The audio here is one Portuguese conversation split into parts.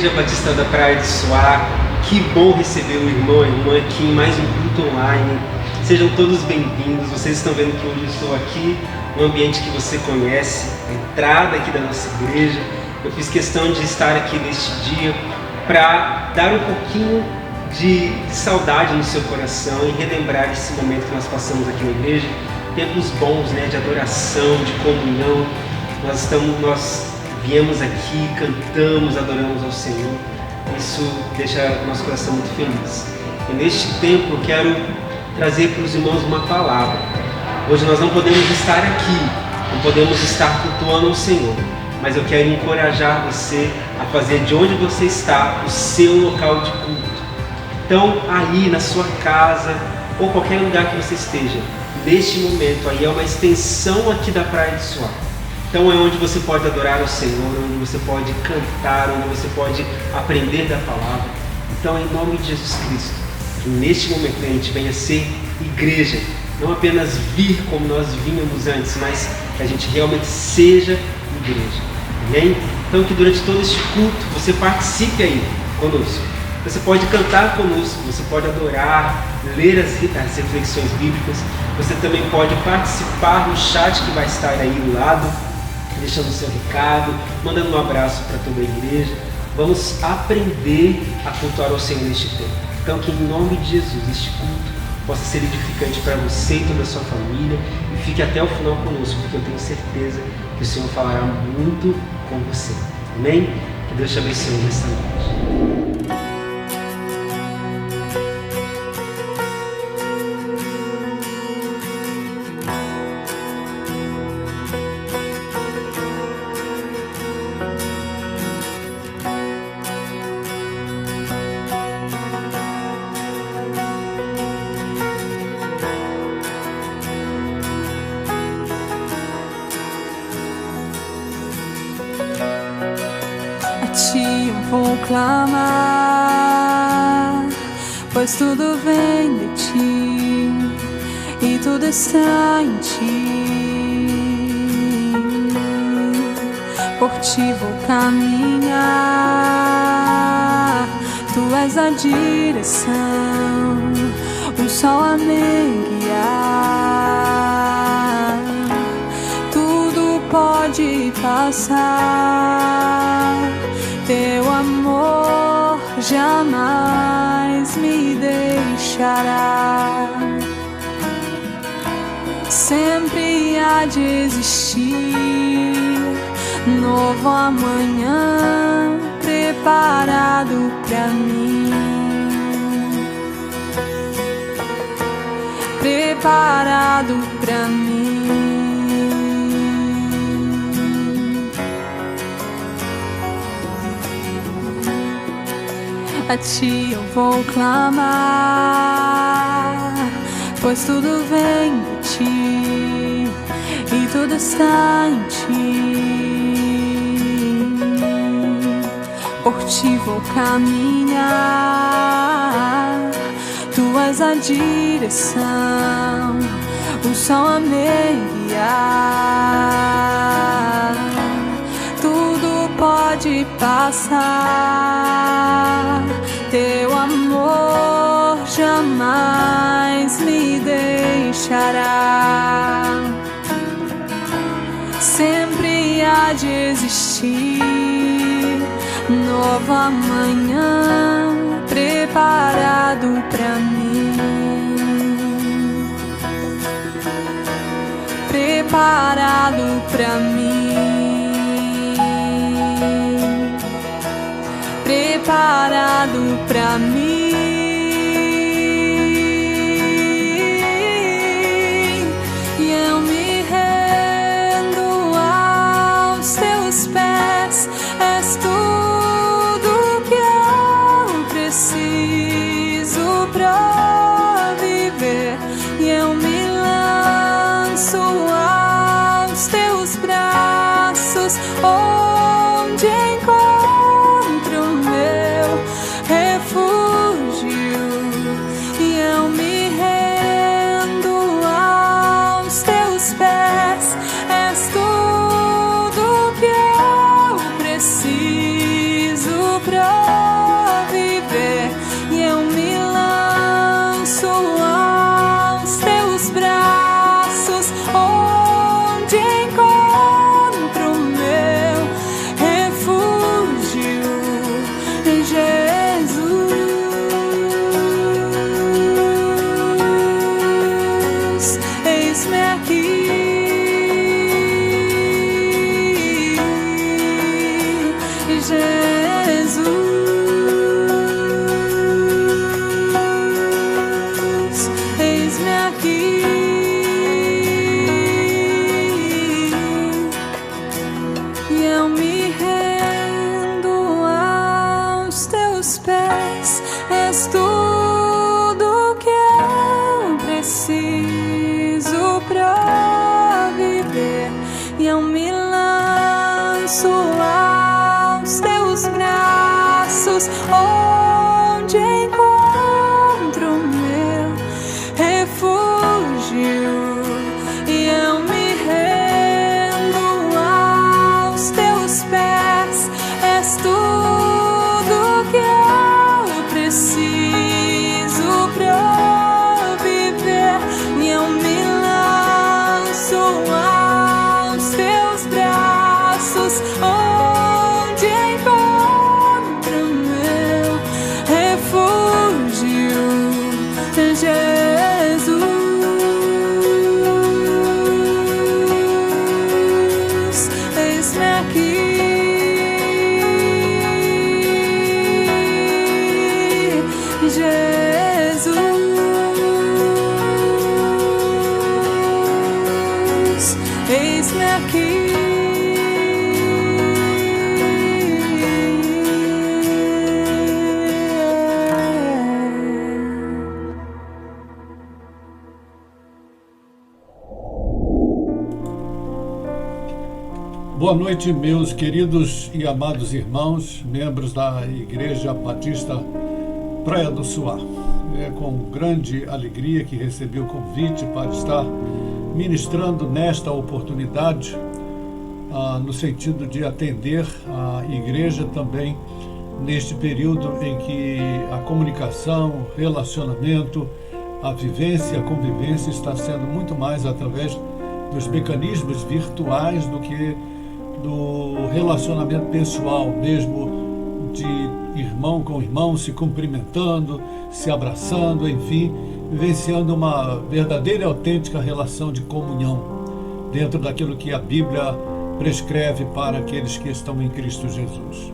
Igreja Batista da Praia de Suá. Que bom receber o irmão e a irmã aqui em mais um culto online. Sejam todos bem-vindos. Vocês estão vendo que hoje eu estou aqui no ambiente que você conhece, a entrada aqui da nossa igreja. Eu fiz questão de estar aqui neste dia para dar um pouquinho de saudade no seu coração e relembrar esse momento que nós passamos aqui na igreja. Tempos bons, né, de adoração, de comunhão. Nós viemos aqui, cantamos, adoramos ao Senhor. Isso deixa o nosso coração muito feliz. E neste tempo eu quero trazer para os irmãos uma palavra. Hoje nós não podemos estar aqui, não podemos estar cultuando ao Senhor, mas eu quero encorajar você a fazer de onde você está o seu local de culto. Então, aí na sua casa ou qualquer lugar que você esteja, neste momento, aí é uma extensão aqui da Praia de Suá. Então é onde você pode adorar o Senhor, onde você pode cantar, onde você pode aprender da palavra. Então, em nome de Jesus Cristo, que neste momento a gente venha ser igreja, não apenas vir como nós vínhamos antes, mas que a gente realmente seja igreja. Amém? Então que durante todo este culto você participe aí conosco. Você pode cantar conosco, você pode adorar, ler as reflexões bíblicas, você também pode participar no chat que vai estar aí do lado, deixando o seu recado, mandando um abraço para toda a igreja. Vamos aprender a cultuar ao Senhor neste tempo. Então que em nome de Jesus este culto possa ser edificante para você e toda a sua família, e fique até o final conosco, porque eu tenho certeza que o Senhor falará muito com você. Amém? Que Deus te abençoe nesta noite. Vou clamar, pois tudo vem de ti e tudo está em ti. Por ti vou caminhar, tu és a direção, o sol a me guiar. Tudo pode passar, teu amor jamais me deixará. Sempre há de existir novo amanhã preparado pra mim, preparado pra mim. A ti eu vou clamar, pois tudo vem de ti e tudo está em ti. Por ti vou caminhar, tu és a direção, o sol a me guiar. Tudo pode passar, teu amor jamais me deixará. Sempre há de existir novo amanhã preparado pra mim, preparado pra mim, preparado pra mim. E eu me rendo aos teus pés, és tudo que eu preciso pra viver. E eu me lanço aos teus braços, onde encontro meu refúgio. és tudo que eu preciso pra viver, e eu me lanço aos teus braços, onde encontro meu refúgio, e eu me rendo aos teus pés. És tudo que eu preciso pra viver, e eu me lanço aos teus braços, onde encontro meu refúgio, Jesus. Eis-me aqui, Jesus, eis-me aqui. Boa noite, meus queridos e amados irmãos, membros da Igreja Batista Praia do Suá. É com grande alegria que recebi o convite para estar ministrando nesta oportunidade, no sentido de atender a igreja também neste período em que a comunicação, relacionamento, a vivência, a convivência está sendo muito mais através dos mecanismos virtuais do que do relacionamento pessoal mesmo, de irmão com irmão, se cumprimentando, se abraçando, enfim, vivenciando uma verdadeira e autêntica relação de comunhão dentro daquilo que a Bíblia prescreve para aqueles que estão em Cristo Jesus.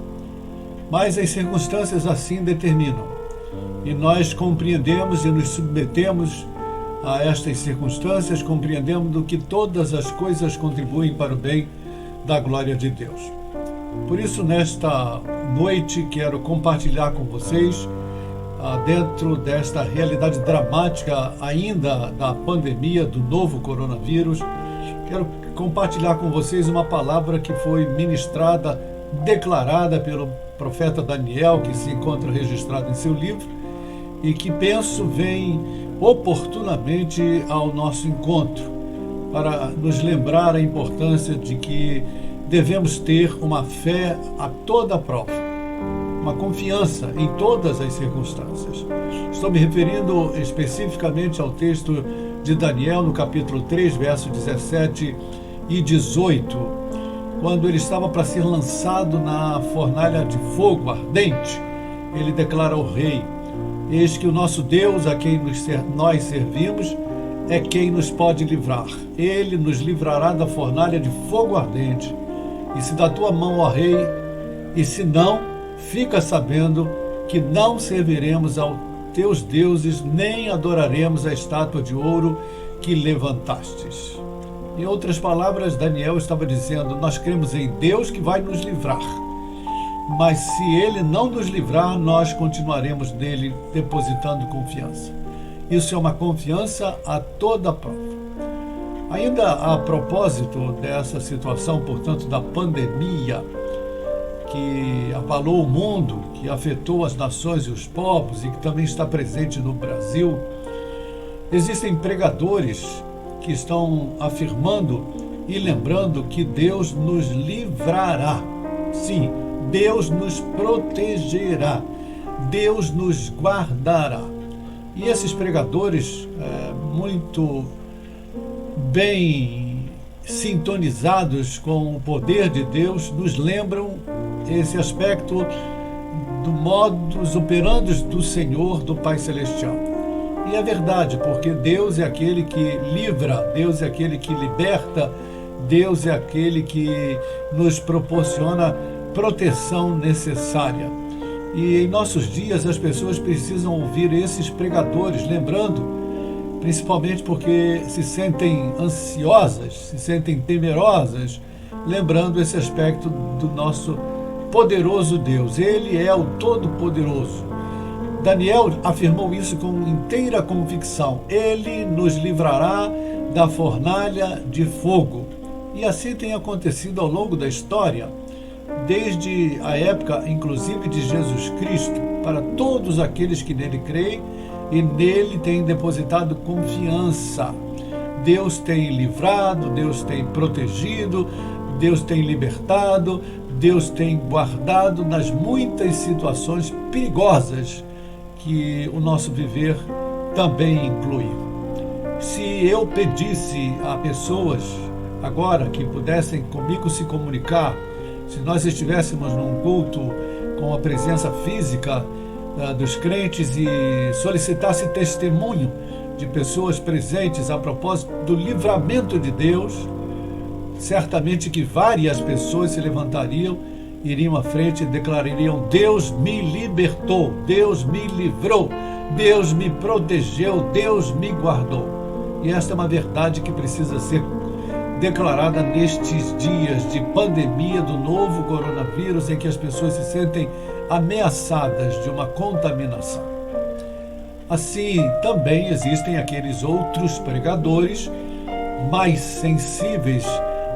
Mas as circunstâncias assim determinam, e nós compreendemos e nos submetemos a estas circunstâncias, compreendendo que todas as coisas contribuem para o bem da glória de Deus. Por isso, nesta noite, quero compartilhar com vocês, dentro desta realidade dramática ainda da pandemia do novo coronavírus, quero compartilhar com vocês uma palavra que foi ministrada, declarada pelo profeta Daniel, que se encontra registrado em seu livro, e que penso vem oportunamente ao nosso encontro, para nos lembrar a importância de que devemos ter uma fé a toda prova, uma confiança em todas as circunstâncias. Estou me referindo especificamente ao texto de Daniel, no capítulo 3, versos 17 e 18, quando ele estava para ser lançado na fornalha de fogo ardente. Ele declara ao rei: eis que o nosso Deus, a quem nós servimos, é quem nos pode livrar. Ele nos livrará da fornalha de fogo ardente. E se da tua mão, ó rei, e se não, fica sabendo que não serviremos aos teus deuses, nem adoraremos a estátua de ouro que levantastes. Em outras palavras, Daniel estava dizendo: nós cremos em Deus que vai nos livrar, mas se ele não nos livrar, nós continuaremos nele depositando confiança. Isso é uma confiança a toda prova. Ainda a propósito dessa situação, portanto, da pandemia que abalou o mundo, que afetou as nações e os povos e que também está presente no Brasil, existem pregadores que estão afirmando e lembrando que Deus nos livrará. Sim, Deus nos protegerá, Deus nos guardará. E esses pregadores, muito bem sintonizados com o poder de Deus, nos lembram esse aspecto do modus operandi do Senhor, do Pai Celestial. E é verdade, porque Deus é aquele que livra, Deus é aquele que liberta, Deus é aquele que nos proporciona proteção necessária. E em nossos dias as pessoas precisam ouvir esses pregadores, lembrando, principalmente porque se sentem ansiosas, se sentem temerosas, lembrando esse aspecto do nosso poderoso Deus. Ele é o Todo-Poderoso. Daniel afirmou isso com inteira convicção. Ele nos livrará da fornalha de fogo. E assim tem acontecido ao longo da história, desde a época, inclusive, de Jesus Cristo, para todos aqueles que nele creem e nele têm depositado confiança. Deus tem livrado, Deus tem protegido, Deus tem libertado, Deus tem guardado nas muitas situações perigosas que o nosso viver também inclui. Se eu pedisse a pessoas agora que pudessem comigo se comunicar, se nós estivéssemos num culto com a presença física dos crentes e solicitasse testemunho de pessoas presentes a propósito do livramento de Deus, certamente que várias pessoas se levantariam, iriam à frente e declarariam: Deus me libertou, Deus me livrou, Deus me protegeu, Deus me guardou. E esta é uma verdade que precisa ser declarada nestes dias de pandemia do novo coronavírus, em que as pessoas se sentem ameaçadas de uma contaminação. Assim, também existem aqueles outros pregadores mais sensíveis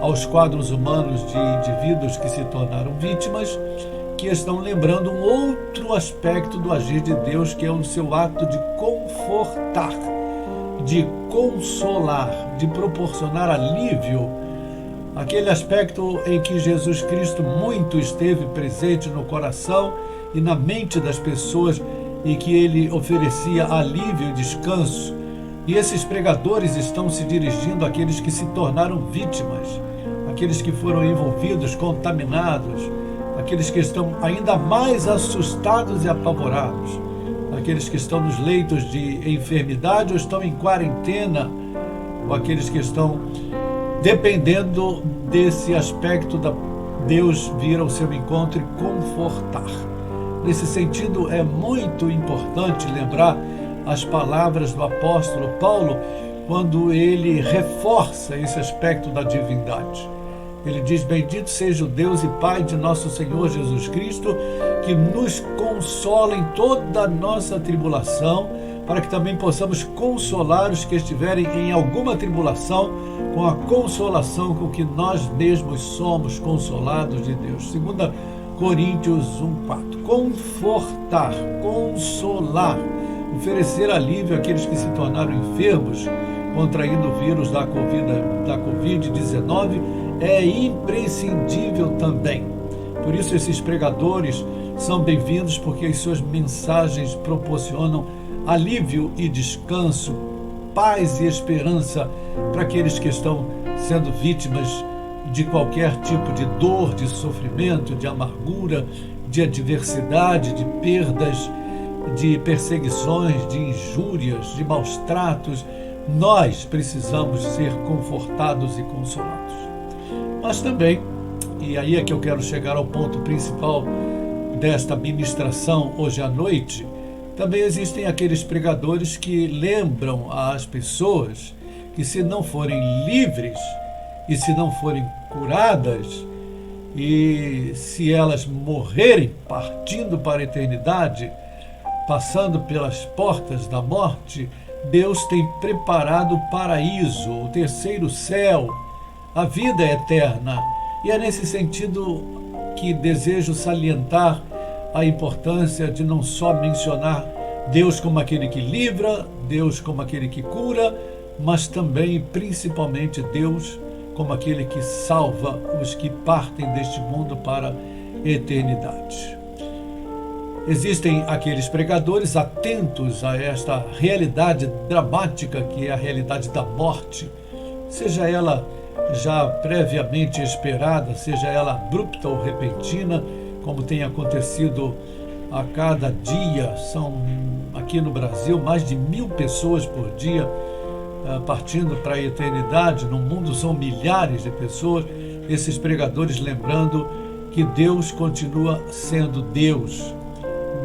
aos quadros humanos de indivíduos que se tornaram vítimas, que estão lembrando um outro aspecto do agir de Deus, que é o seu ato de confortar, de consolar, de proporcionar alívio, aquele aspecto em que Jesus Cristo muito esteve presente no coração e na mente das pessoas, e que ele oferecia alívio e descanso. E esses pregadores estão se dirigindo àqueles que se tornaram vítimas, aqueles que foram envolvidos, contaminados, aqueles que estão ainda mais assustados e apavorados, aqueles que estão nos leitos de enfermidade ou estão em quarentena, ou aqueles que estão dependendo desse aspecto da Deus vir ao seu encontro e confortar. Nesse sentido, é muito importante lembrar as palavras do apóstolo Paulo quando ele reforça esse aspecto da divindade. Ele diz: bendito seja o Deus e Pai de nosso Senhor Jesus Cristo, que nos consola em toda a nossa tribulação, para que também possamos consolar os que estiverem em alguma tribulação, com a consolação com que nós mesmos somos consolados de Deus. 2 Coríntios 1:4. Confortar, consolar, oferecer alívio àqueles que se tornaram enfermos, contraindo o vírus da Covid-19, é imprescindível também. Por isso esses pregadores são bem-vindos, porque as suas mensagens proporcionam alívio e descanso, paz e esperança para aqueles que estão sendo vítimas de qualquer tipo de dor, de sofrimento, de amargura, de adversidade, de perdas, de perseguições, de injúrias, de maus tratos. Nós precisamos ser confortados e consolados. Mas também, e aí é que eu quero chegar ao ponto principal desta ministração hoje à noite, também existem aqueles pregadores que lembram às pessoas que, se não forem livres e se não forem curadas, e se elas morrerem partindo para a eternidade, passando pelas portas da morte, Deus tem preparado o paraíso, o terceiro céu, a vida eterna. E é nesse sentido que desejo salientar a importância de não só mencionar Deus como aquele que livra, Deus como aquele que cura, mas também, principalmente, Deus como aquele que salva os que partem deste mundo para a eternidade. Existem aqueles pregadores atentos a esta realidade dramática que é a realidade da morte, seja ela já previamente esperada, seja ela abrupta ou repentina, como tem acontecido a cada dia. São, aqui no Brasil, mais de 1.000 pessoas por dia partindo para a eternidade. No mundo são milhares de pessoas. Esses pregadores lembrando que Deus continua sendo Deus.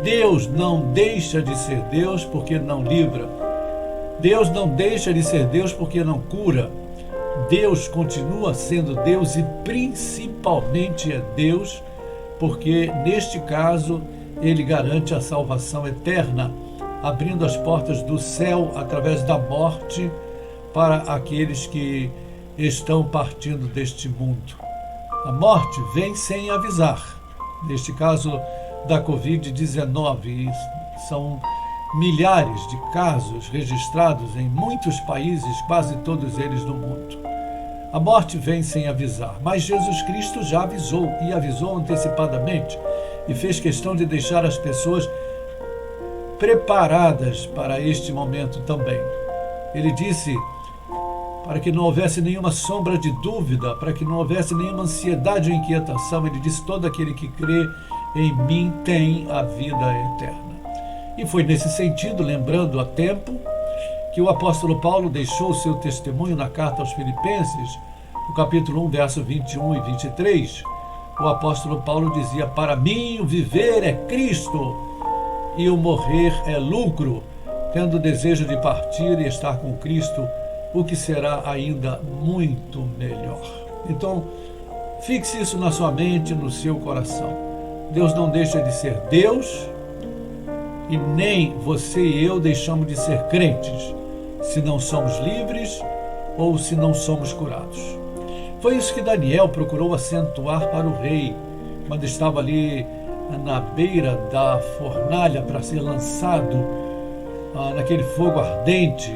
Deus não deixa de ser Deus porque não livra. Deus não deixa de ser Deus porque não cura. Deus continua sendo Deus, e principalmente é Deus porque, neste caso, Ele garante a salvação eterna, abrindo as portas do céu através da morte para aqueles que estão partindo deste mundo. A morte vem sem avisar. Neste caso da Covid-19, são milhares de casos registrados em muitos países, quase todos eles no mundo. A morte vem sem avisar, mas Jesus Cristo já avisou, e avisou antecipadamente, e fez questão de deixar as pessoas preparadas para este momento também. Ele disse para que não houvesse nenhuma sombra de dúvida, para que não houvesse nenhuma ansiedade ou inquietação. Ele disse: todo aquele que crê em mim tem a vida eterna. E foi nesse sentido, lembrando a tempo, que o apóstolo Paulo deixou o seu testemunho na carta aos Filipenses, no capítulo 1, verso 21 e 23. O apóstolo Paulo dizia: para mim o viver é Cristo e o morrer é lucro, tendo o desejo de partir e estar com Cristo, o que será ainda muito melhor. Então, fixe isso na sua mente, no seu coração. Deus não deixa de ser Deus, e nem você e eu deixamos de ser crentes, se não somos livres ou se não somos curados. Foi isso que Daniel procurou acentuar para o rei, quando estava ali na beira da fornalha para ser lançado naquele fogo ardente.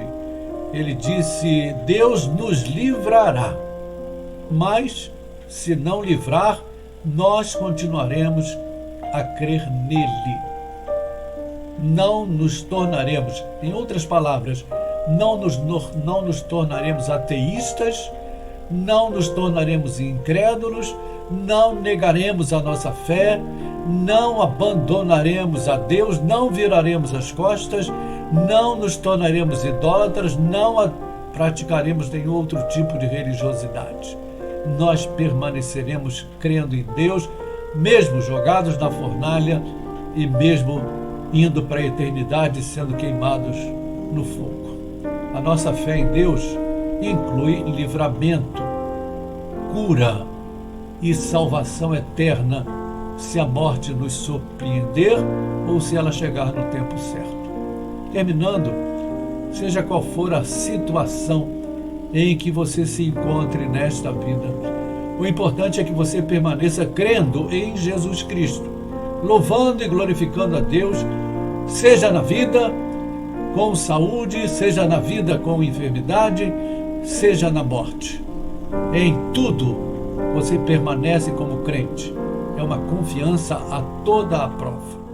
Ele disse: Deus nos livrará, mas se não livrar, nós continuaremos a crer nele. Não nos tornaremos, em outras palavras, não nos tornaremos ateístas, não nos tornaremos incrédulos, não negaremos a nossa fé, não abandonaremos a Deus, não viraremos as costas, não nos tornaremos idólatras, não praticaremos nenhum outro tipo de religiosidade. Nós permaneceremos crendo em Deus, mesmo jogados na fornalha e mesmo indo para a eternidade sendo queimados no fogo. A nossa fé em Deus inclui livramento, cura e salvação eterna, se a morte nos surpreender ou se ela chegar no tempo certo. Terminando, seja qual for a situação em que você se encontre nesta vida, o importante é que você permaneça crendo em Jesus Cristo, louvando e glorificando a Deus, seja na vida com saúde, seja na vida com enfermidade, seja na morte. Em tudo você permanece como crente. É uma confiança a toda a prova.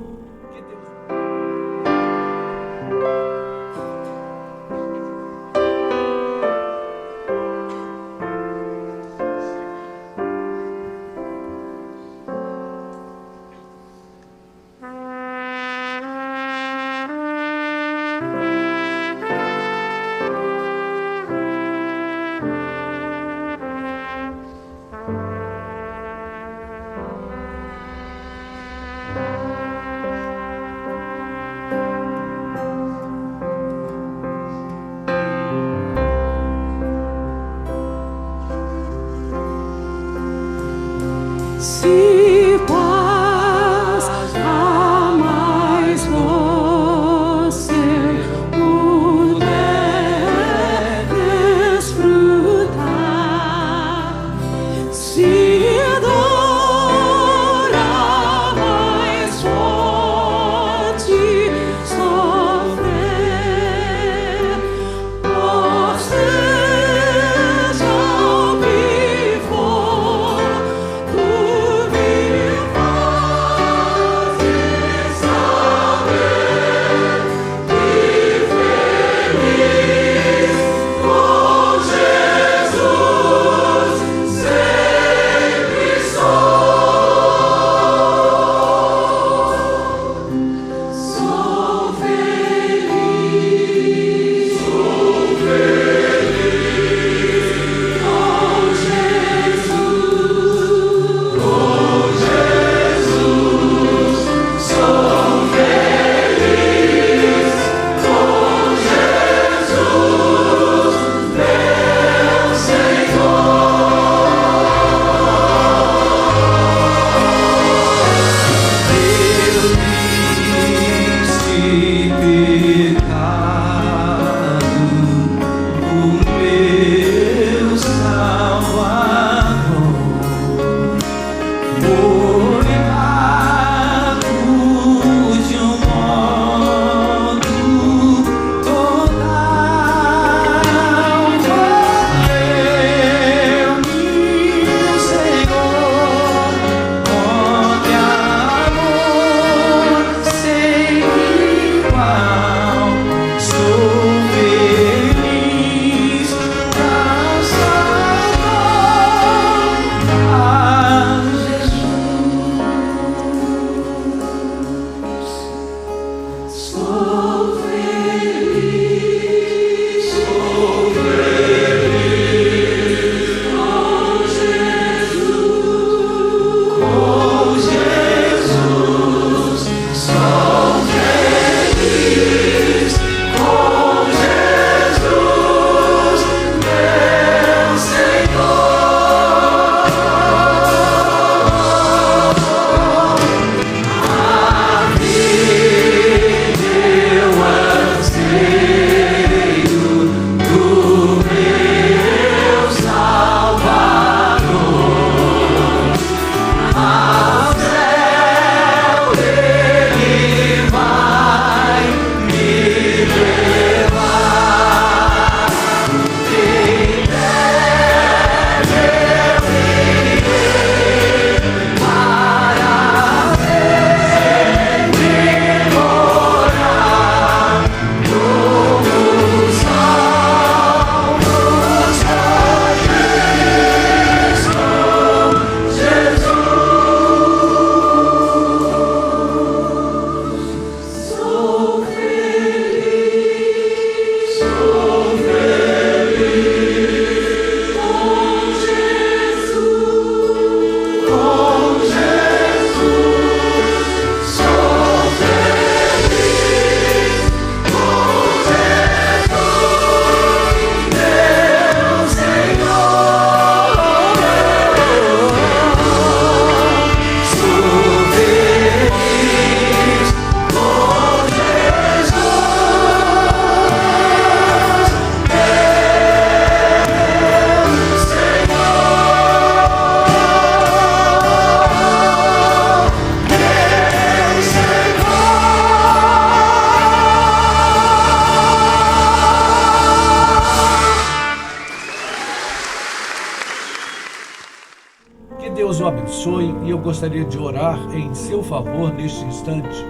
abençoe e eu gostaria de orar em seu favor neste instante,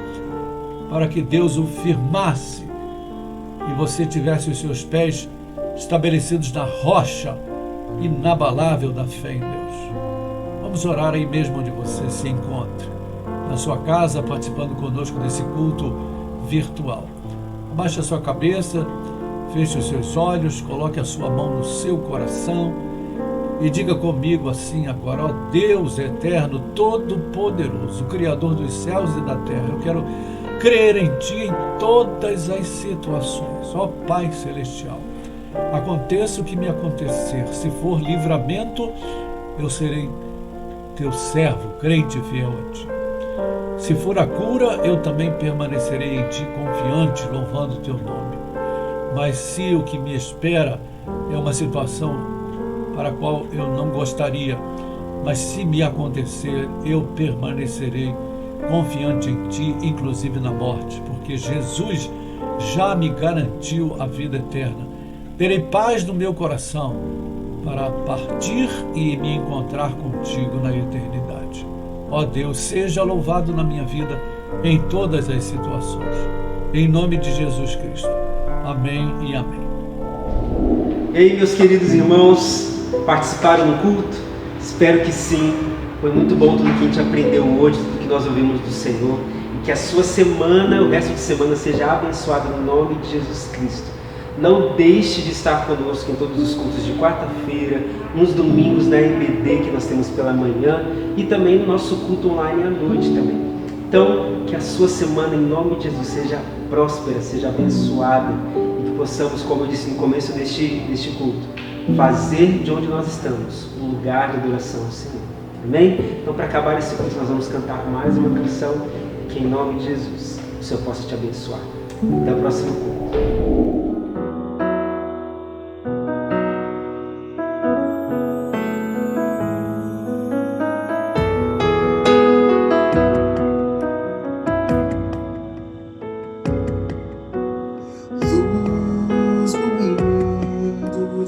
para que Deus o firmasse e você tivesse os seus pés estabelecidos na rocha inabalável da fé em Deus. Vamos orar aí mesmo onde você se encontre, na sua casa, participando conosco desse culto virtual. Abaixe a sua cabeça, feche os seus olhos, coloque a sua mão no seu coração e diga comigo assim agora: ó Deus eterno, todo-poderoso, Criador dos céus e da terra, eu quero crer em Ti em todas as situações. Ó Pai Celestial, aconteça o que me acontecer, se for livramento, eu serei Teu servo, crente e fiel a Ti. Se for a cura, eu também permanecerei em Ti confiante, louvando Teu nome. Mas se o que me espera é uma situação para a qual eu não gostaria, mas se me acontecer, eu permanecerei confiante em Ti, inclusive na morte, porque Jesus já me garantiu a vida eterna. Terei paz no meu coração para partir e me encontrar contigo na eternidade. Ó Deus, seja louvado na minha vida em todas as situações. Em nome de Jesus Cristo. Amém e amém. E aí, meus queridos irmãos, participaram do culto? Espero que sim. Foi muito bom tudo que a gente aprendeu hoje, tudo que nós ouvimos do Senhor. E que a sua semana, o resto de semana, seja abençoado no nome de Jesus Cristo. Não deixe de estar conosco em todos os cultos de quarta-feira, nos domingos na EBD que nós temos pela manhã e também no nosso culto online à noite também. Então, que a sua semana, em nome de Jesus, seja próspera, seja abençoada e que possamos, como eu disse no começo deste culto, fazer de onde nós estamos um lugar de adoração ao Senhor. Amém? Então, para acabar esse culto, nós vamos cantar mais uma canção que, em nome de Jesus, o Senhor possa te abençoar. Até o próximo culto.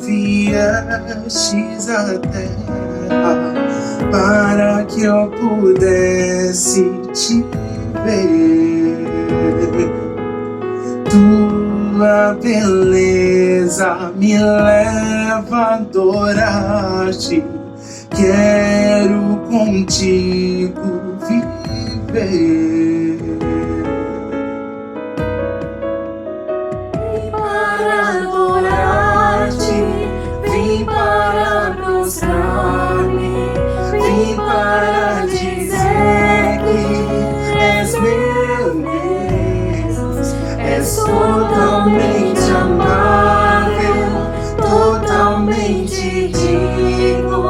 Viestes à terra para que eu pudesse te ver. Tua beleza me leva a adorar-te. Quero contigo viver. Para adorar-te, vim para prostrar-me, vim para dizer que és meu Deus, és totalmente amável, totalmente digno,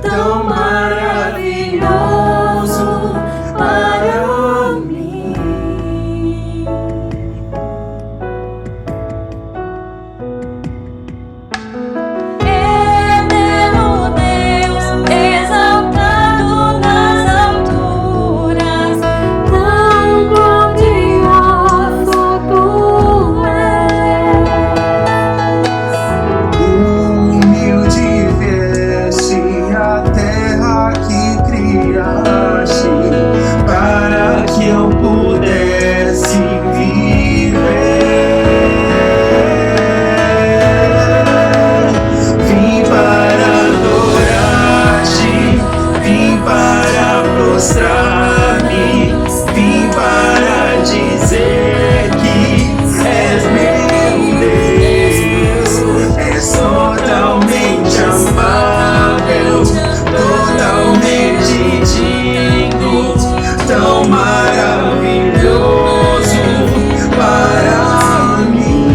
tão maravilhoso para mim. Eterno Deus, exaltado nas alturas, tão glorioso tu és. Humilde vieste à terra que criaste, para que eu pudesse viver. Vim para adorar-te, vim para prostrar-me, vim para dizer que és meu Deus, és totalmente amável, totalmente digno, tão maravilhoso para mim.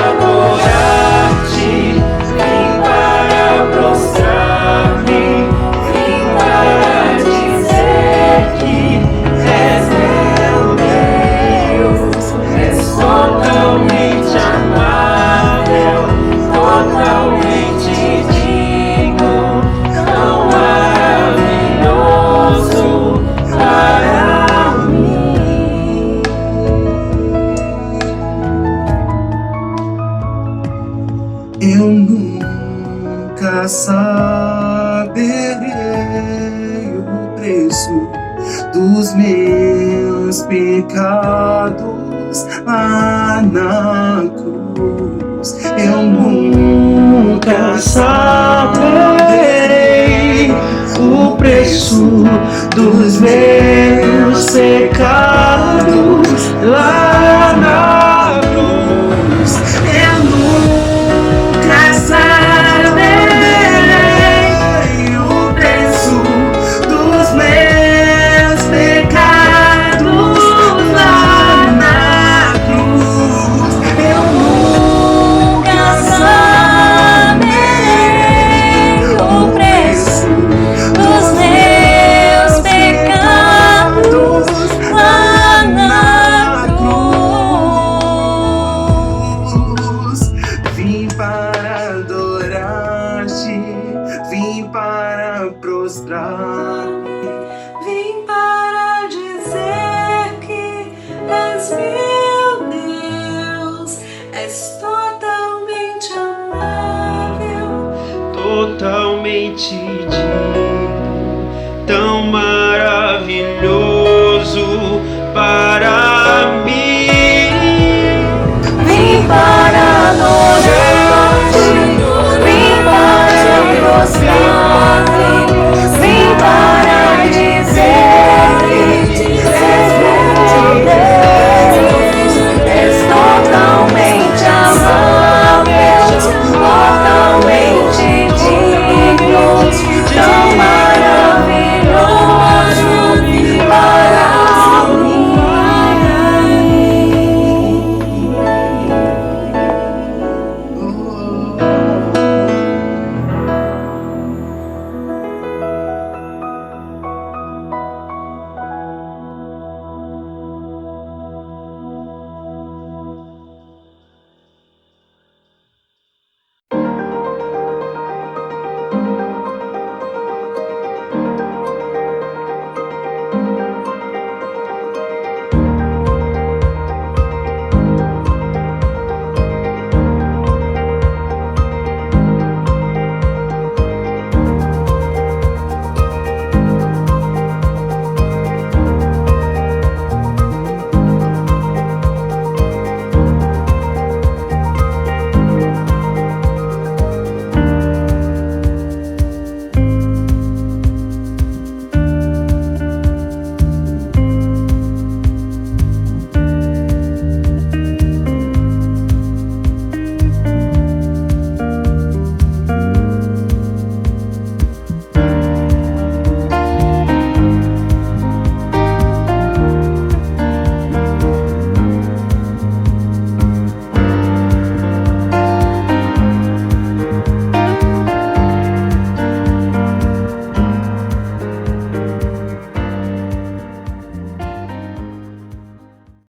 Adorar-te, vim para prostrar-me, vim para dizer que és meu Deus, és totalmente amável, totalmente digno, tão maravilhoso para mim. Eu nunca saberei dos meus pecados lá na cruz. Eu nunca saberei o preço dos meus pecados lá na cruz. Eu nunca saberei o preço dos meus pecados lá na cruz. Eu nunca saberei o preço dos meus pecados lá na cruz. Vim para adorar-te, vim para prostrar-me, Vim para dizer que és meu Deus, és totalmente amável, totalmente